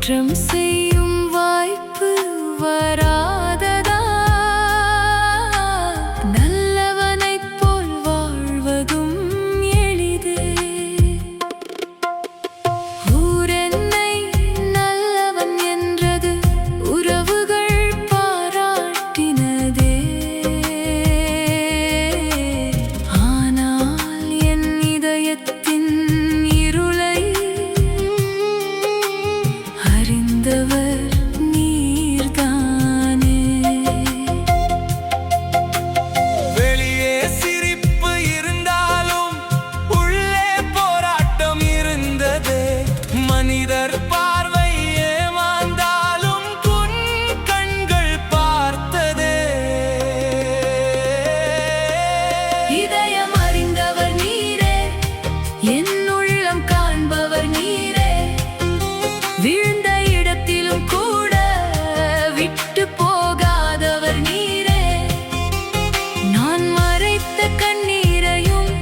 குற்றம் செய்யும் வாய்ப்பு வராததா? நல்லவனைப் போல் வாழ்வதும் எளிதே. ஊரென்னை நல்லவன் என்றது, உறவுகள் பாராட்டினதே. ஆனால் என் இதயத்தின் இருளை அறிந்தவர் நீர்தானே. வெளியே சிரிப்பு இருந்தாலும் உள்ளே போராட்டம் இருந்ததே. மனிதர் பார்வை ஏமாந்தாலும் உன் கண்கள் பார்த்ததே. இதயம் அறிந்தவர் நீரே, என் உள்ளம் காண்பவர் நீரே. வீழ்ந்த இடத்திலும் கூட விட்டு போகாதவர் நீரே. நான் மறைத்த கண்ணீரையும்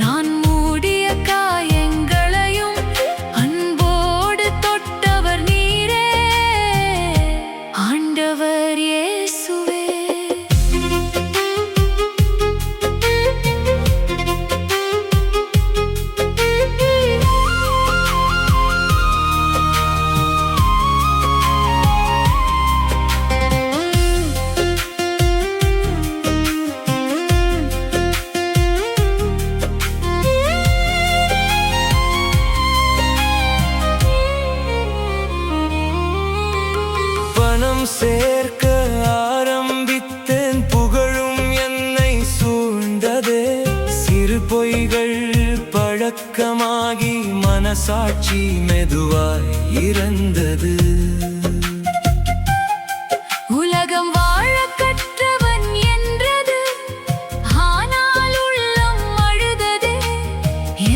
நான் மூடிய காயங்களையும் அன்போடு தொட்டவர் நீரே. ஆண்டவர் இயேசுவே. பணம் சேர்க்க ஆரம்பித்தேன், புகழும் என்னை சூழ்ந்ததே. சிறு பொய்கள் பழக்கமாகி மனசாட்சி மெதுவாய் இறந்தது. உலகம் வாழ கற்றவன் என்றது, ஆனால் உள்ளம் அழுததே.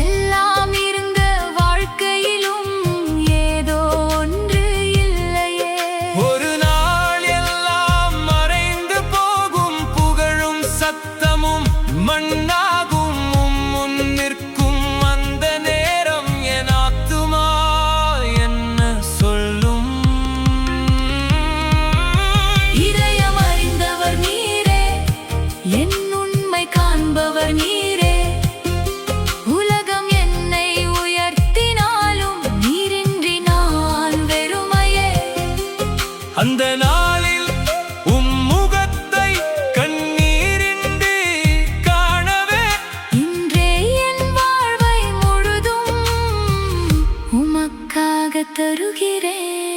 எல்லாம் இருந்த வாழ்க்கையிலும் ஏதோ ஒன்று இல்லையே. ஒரு நாள் எல்லாம் மறைந்து போகும், புகழும் சத்தமும் மண்ணாகும். முன் நிற்கும் அந்த நேரம் என் ஆத்துமா என்ன சொல்லும்? இதயம் அறிந்தவர் நீரே, என் உண்மை காண்பவர் நீரே. உலகம் என்னை உயர்த்தினாலும் நீரின்றி நான் வெறுமையே. அந்த நாளில் முகத்தை கண்ணீரின்றி காணவே. இன்றே என் வாழ்வை முழுதும் உமக்காக தருகிறேன்.